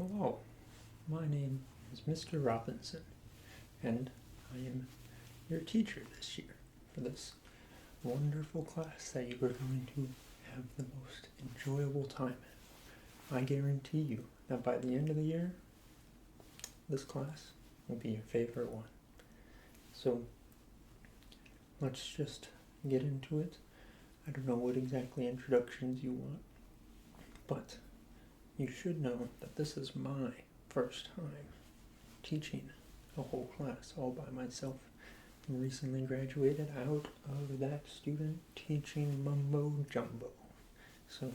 Hello, my name is Mr. Robinson, and I am your teacher this year for this wonderful class that you are going to have the most enjoyable time in. I guarantee you that by the end of the year, this class will be your favorite one. So, let's just get into it. I don't know what exactly introductions you want, but you should know that this is my first time teaching a whole class all by myself. I recently graduated out of that student teaching mumbo jumbo. So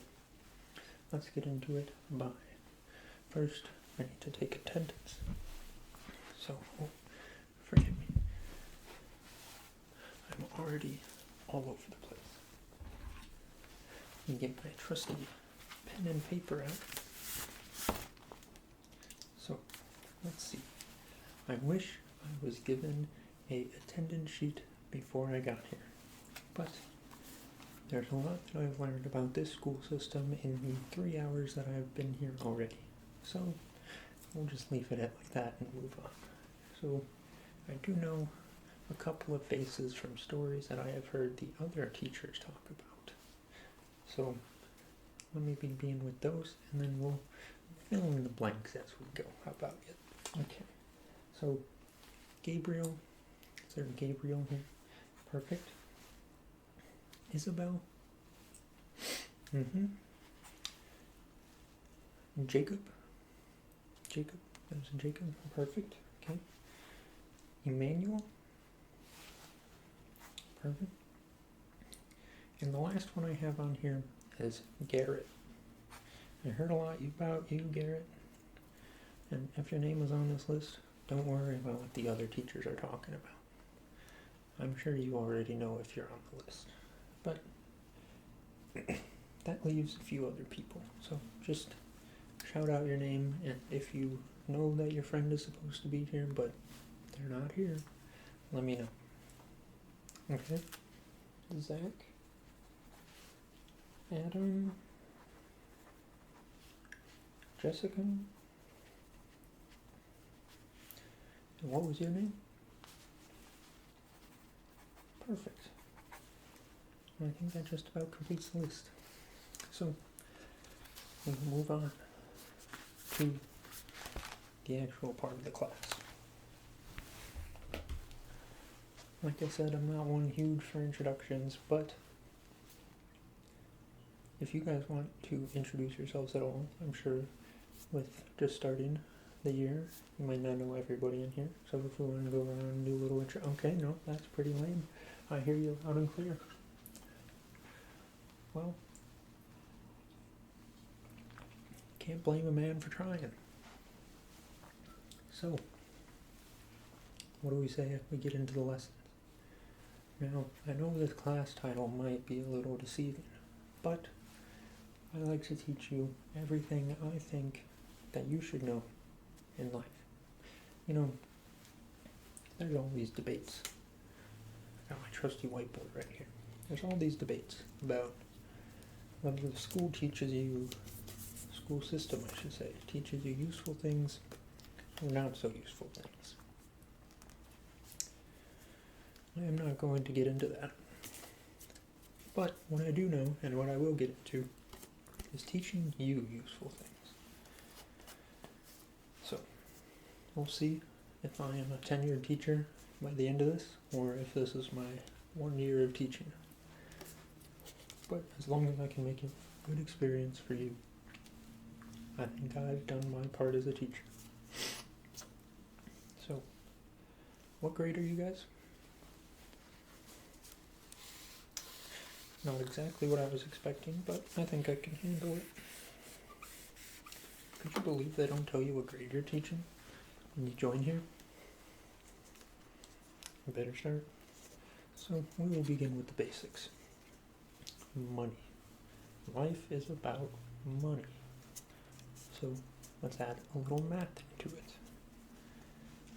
let's get into it. Bye. First, I need to take attendance. So, forgive me. I'm already all over the place. Let me get my trusty pen and paper out. So, let's see. I wish I was given a attendance sheet before I got here, but there's a lot that I've learned about this school system in the 3 hours that I've been here already. So, we'll just leave it at like that and move on. So, I do know a couple of faces from stories that I have heard the other teachers talk about. So, let me begin with those, and then we'll fill in the blanks as we go. How about it? Okay. So, Gabriel. Is there a Gabriel here? Perfect. Isabel. Jacob. There's a Jacob. Perfect. Okay. Emmanuel. Perfect. And the last one I have on here is Garrett. I heard a lot about you, Garrett. And if your name is on this list, don't worry about what the other teachers are talking about. I'm sure you already know if you're on the list. But that leaves a few other people. So just shout out your name, and if you know that your friend is supposed to be here, but they're not here, let me know. Okay? Zach? Adam? Jessica? And what was your name? Perfect. I think that just about completes the list. So, we'll move on to the actual part of the class. Like I said, I'm not one huge for introductions, but if you guys want to introduce yourselves at all, I'm sure with just starting the year, you might not know everybody in here. So if we want to go around and do a little intro, okay, no, that's pretty lame. I hear you loud and clear. Well, can't blame a man for trying. So, what do we say if we get into the lessons? Now, I know this class title might be a little deceiving, but I like to teach you everything I think that you should know in life. You know, there's all these debates. I got my trusty whiteboard right here. There's all these debates about whether the school school system I should say, teaches you useful things or not so useful things. I am not going to get into that. But what I do know, and what I will get into, is teaching you useful things. So, we'll see if I am a tenured teacher by the end of this, or if this is my 1 year of teaching. But as long as I can make it a good experience for you, I think I've done my part as a teacher. So, what grade are you guys? Not exactly what I was expecting, but I think I can handle it. Could you believe they don't tell you what grade you're teaching when you join here? I better start. So we will begin with the basics. Money. Life is about money. So let's add a little math to it.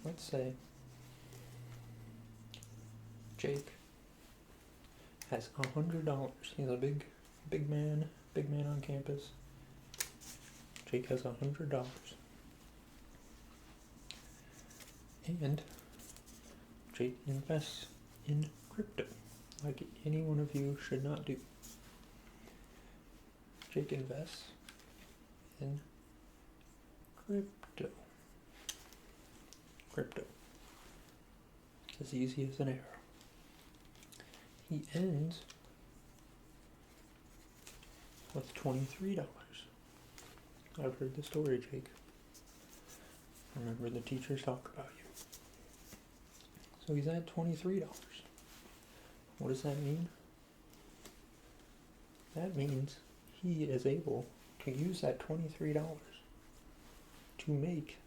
Let's say Jake has $100. He's a big man on campus. Jake has $100. And Jake invests in crypto, like any one of you should not do. Jake invests in crypto. Crypto. It's as easy as an arrow. He ends with $23. I've heard the story, Jake. Remember the teachers talk about you. So he's at $23. What does that mean? That means he is able to use that $23 to make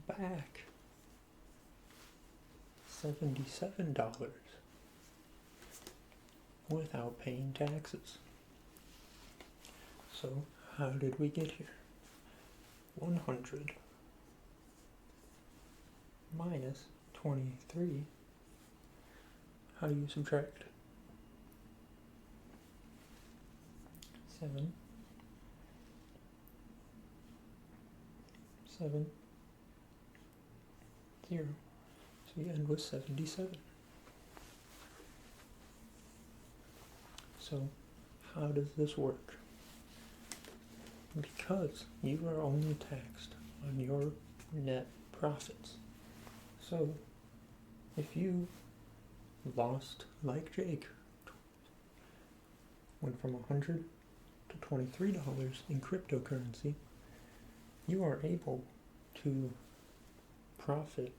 back $77 without paying taxes. So how did we get here? 100 minus 23. How do you subtract? 7. 7. 0. So you end with 77. So how does this work? Because you are only taxed on your net profits. So if you lost, like Jake, went from $100 to $23 in cryptocurrency, you are able to profit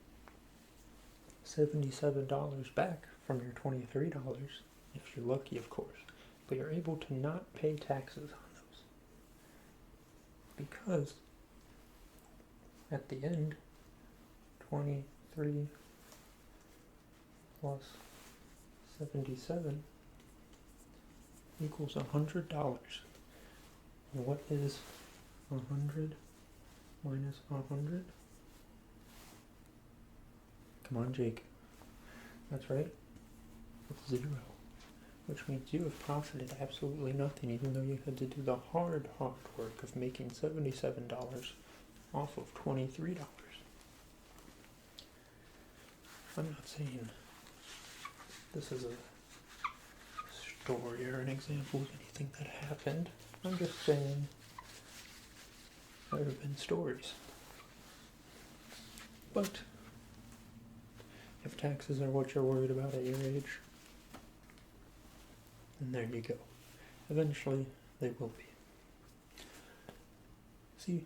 $77 back from your $23, if you're lucky, of course. But you're able to not pay taxes on those. Because at the end, 23 plus 77 equals $100. And what is 100 minus 100? Come on, Jake. That's right. It's 0. Which means you have profited absolutely nothing, even though you had to do the hard work of making $77 off of $23. I'm not saying this is a story or an example of anything that happened. I'm just saying there have been stories. But if taxes are what you're worried about at your age, then there you go. Eventually, they will be. See,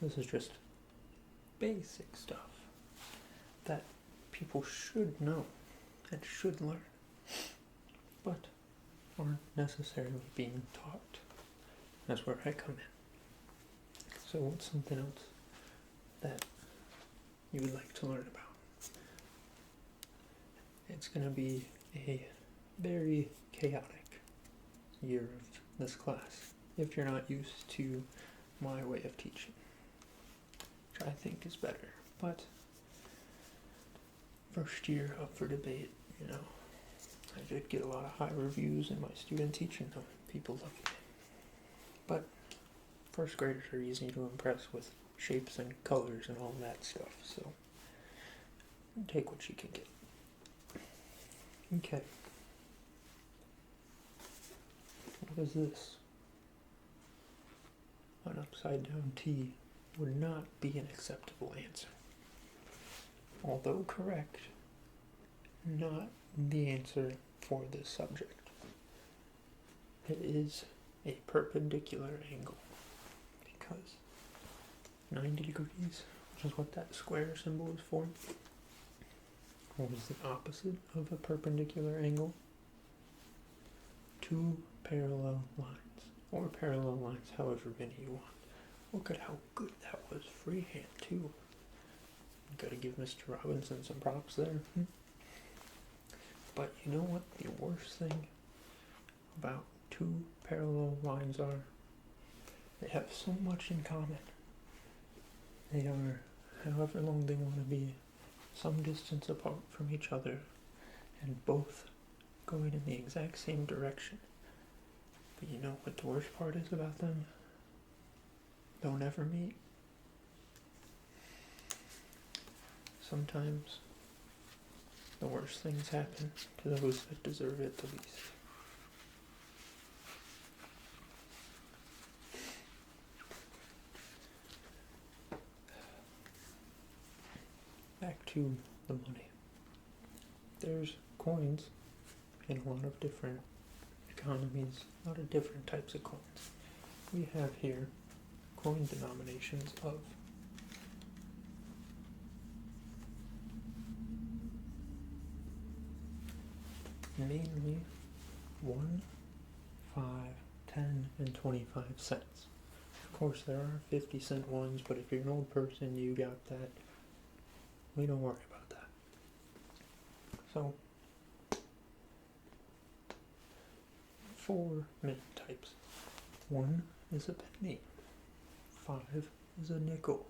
this is just basic stuff that people should know and should learn, but aren't necessarily being taught. That's where I come in. So what's something else that you would like to learn about? It's going to be a very chaotic year of this class if you're not used to my way of teaching, which I think is better. But first year up for debate, I did get a lot of high reviews in my student teaching. People love me. But first graders are easy to impress with shapes and colors and all that stuff, so take what you can get. Okay. What is this? An upside down T would not be an acceptable answer. Although correct, not the answer for this subject. It is a perpendicular angle because 90 degrees, which is what that square symbol is for, what is the opposite of a perpendicular angle? Two parallel lines, or parallel lines, however many you want. Look at how good that was, freehand too. Gotta give Mr. Robinson some props there. But you know what the worst thing about two parallel lines are? They have so much in common. They are, however long they want to be, some distance apart from each other, and both going in the exact same direction. But you know what the worst part is about them? They'll never meet. sometimes the worst things happen to those that deserve it the least. Back to the money. There's coins in a lot of different economies, a lot of different types of coins. We have here coin denominations of mainly 1, 5, 10, and 25 cents. Of course, there are 50-cent ones, but if you're an old person, you got that. We don't worry about that. So, 4 main types. 1 is a penny. 5 is a nickel.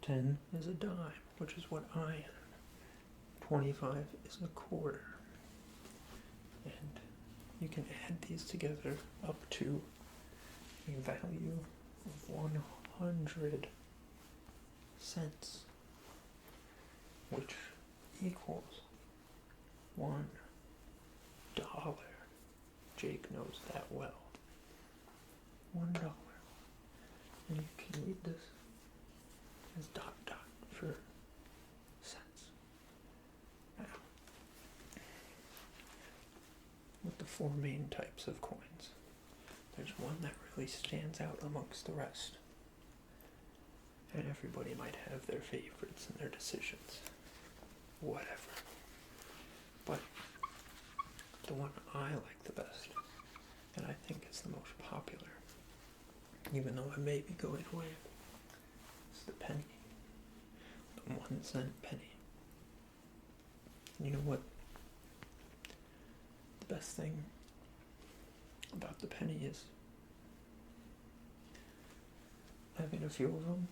10 is a dime, which is what I am. 25 is a quarter. And you can add these together up to a value of 100 cents, which equals $1. Jake knows that well. $1. And you can read this as ... for cents. Now, with the 4 main types of coins, there's one that really stands out amongst the rest. And everybody might have their favorites and their decisions. Whatever. But the one I like the best, and I think is the most popular, even though I may be going away, is the penny. The 1 cent penny. And you know what? The best thing about the penny is having a few of them,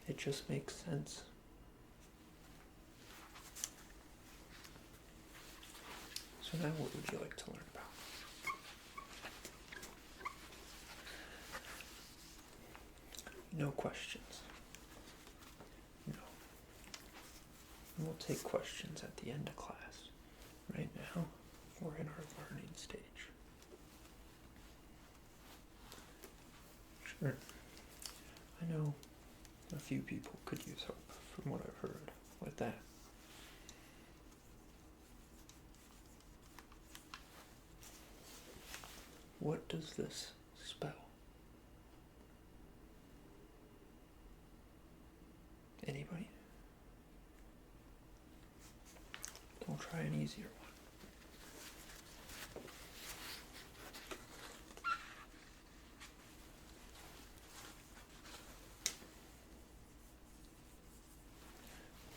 it just makes sense. So now what would you like to learn about? No questions. No. We'll take questions at the end of class. Right now, we're in our learning stage. Sure. I know a few people could use help from what I've heard with that. What does this spell? Anybody? Don't try an easier one.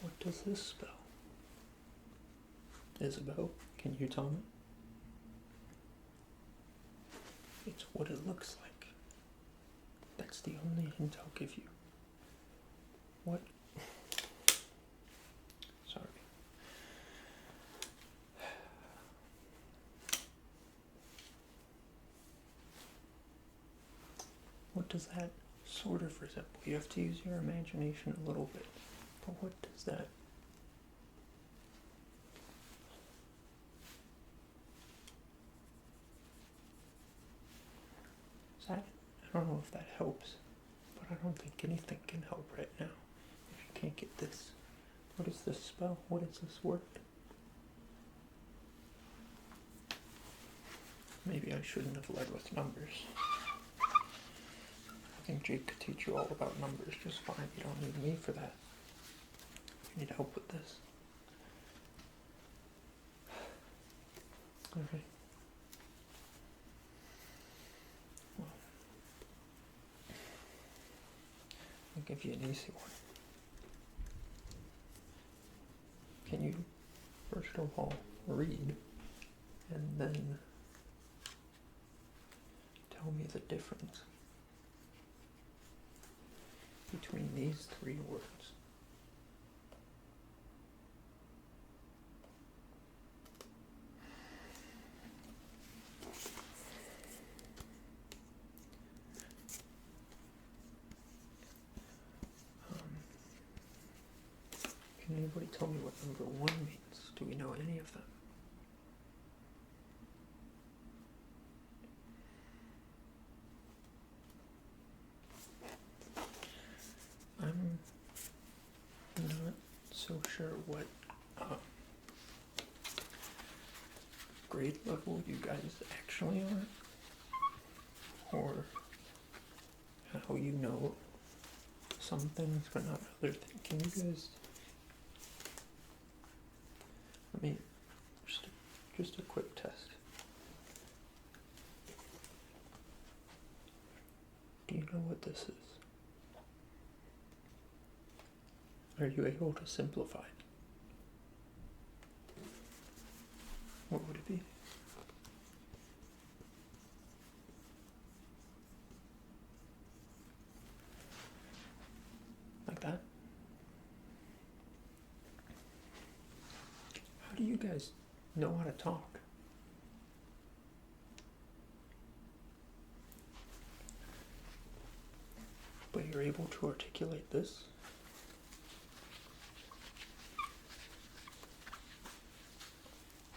What does this spell? Isabel, can you tell me? It's what it looks like. That's the only hint I'll give you. What? Sorry. What does that sort of resemble? You have to use your imagination a little bit. But what does that? I don't know if that helps, but I don't think anything can help right now. If you can't get this, what is this spell? What is this word? Maybe I shouldn't have led with numbers. I think Jake could teach you all about numbers just fine. You don't need me for that. You need help with this. Alright. I'll give you an easy one. Can you, first of all, read and then tell me the difference between these 3 words? anybody tell me what number 1 means? Do we know any of them? I'm not so sure what grade level you guys actually are, or how you know some things but not other things. Can you guys, let me, just a quick test. Do you know what this is? Are you able to simplify it? What would it be? Like that? How do you guys know how to talk? But you're able to articulate this?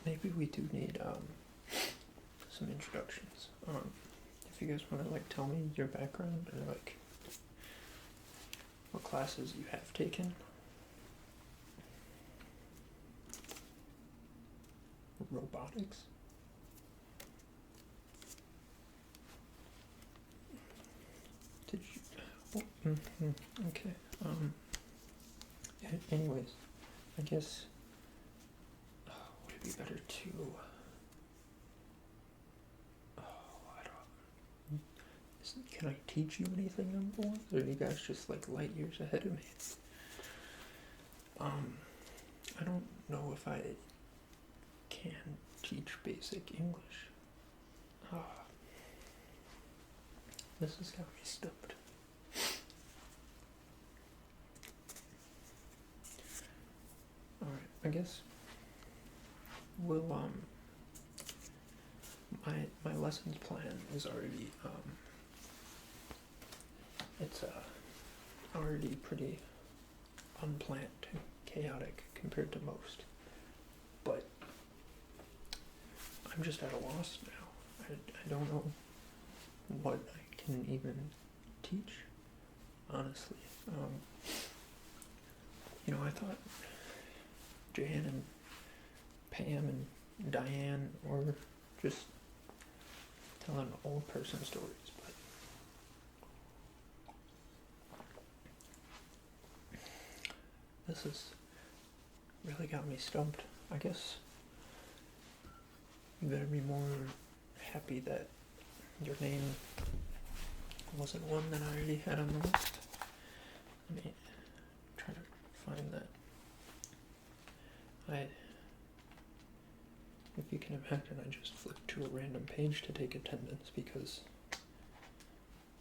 Maybe we do need some introductions. If you guys want to tell me your background and what classes you have taken. Robotics. Did you? Oh, okay. Anyways, I guess. Would it be better to? Can I teach you anything, number 1? Or are you guys just light years ahead of me? I don't know if I can teach basic English. This has got me stumped. Alright, I guess we'll, my lessons plan is already, it's already pretty unplanned and chaotic compared to most. But I'm just at a loss now. I don't know what I can even teach, honestly. I thought Jan and Pam and Diane were just telling old person stories, but this has really got me stumped. I guess you better be more happy that your name wasn't one that I already had on the list. Let me try to find that. If you can imagine, I just flipped to a random page to take attendance because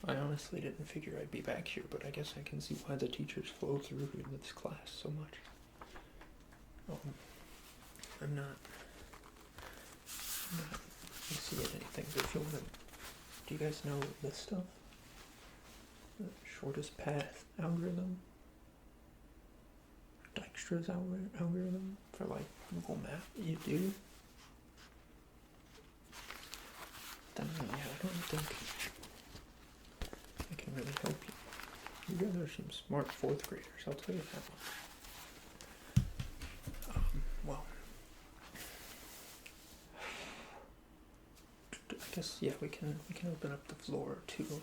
I honestly didn't figure I'd be back here, but I guess I can see why the teachers flow through in this class so much. I'm not seeing anything, but if you want to, do you guys know this stuff? The shortest path algorithm? Dijkstra's algorithm for Google Maps? You do? Then yeah, I don't think I can really help you. You guys are some smart 4th graders, I'll tell you that much. Well, I guess yeah, we can open up the floor to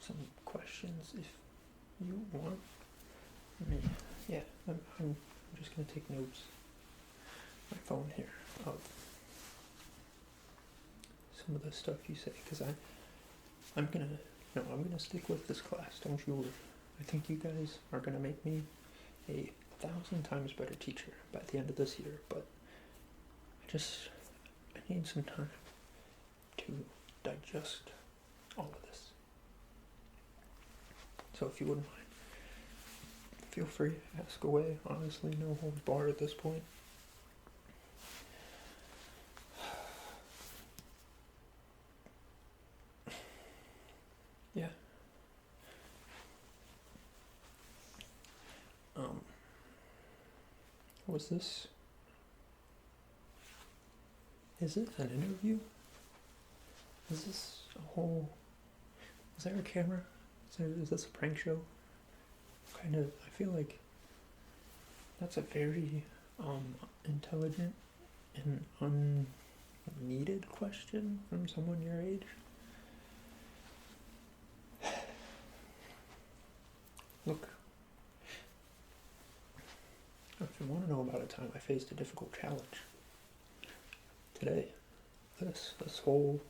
some questions if you want. Yeah, I'm just gonna take notes on my phone here of some of the stuff you say, because I'm gonna stick with this class. Don't you worry. I think you guys are gonna make me a 1,000 times better teacher by the end of this year, but I need some time to digest all of this. So if you wouldn't mind, feel free, ask away. Honestly, no holds barred at this point. Yeah. Was this... Is it an interview? Is this a whole... Is there a camera? Is this a prank show? Kind of, I feel like that's a very intelligent and unneeded question from someone your age. Look, if you want to know about a time I faced a difficult challenge, today, this whole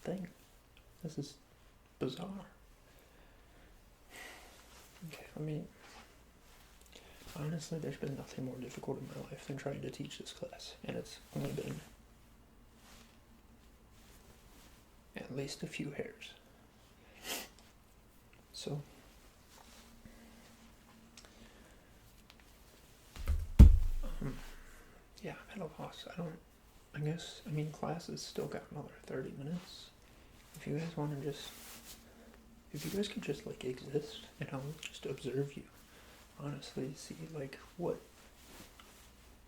thing, this is bizarre. Okay, I mean, honestly, there's been nothing more difficult in my life than trying to teach this class, and it's only been at least a few hairs. So, yeah, I'm at a loss. I mean, class has still got another 30 minutes. If you guys want to if you guys could just, like, exist, and I'll just observe you, honestly, see, like, what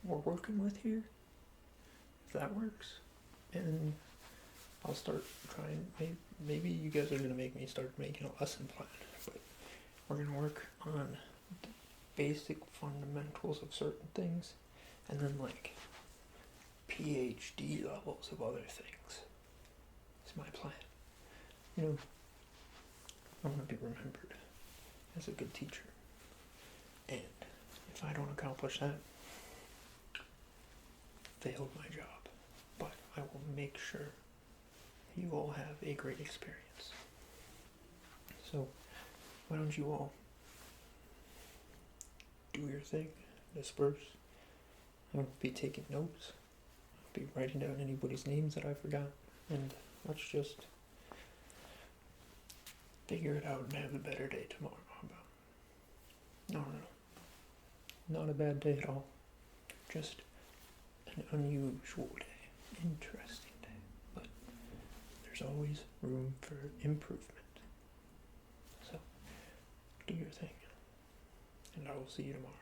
we're working with here, if that works, and I'll start trying, maybe you guys are going to make me start making a lesson plan, but we're going to work on the basic fundamentals of certain things, and then, like, PhD levels of other things. It's my plan. You know, I want to be remembered as a good teacher. And if I don't accomplish that, failed my job. But I will make sure you all have a great experience. So, why don't you all do your thing, disperse. I will be taking notes. I'll be writing down anybody's names that I forgot. And let's just figure it out and have a better day tomorrow. How about? No. Not a bad day at all. Just an unusual day. Interesting day. But there's always room for improvement. So, do your thing. And I will see you tomorrow.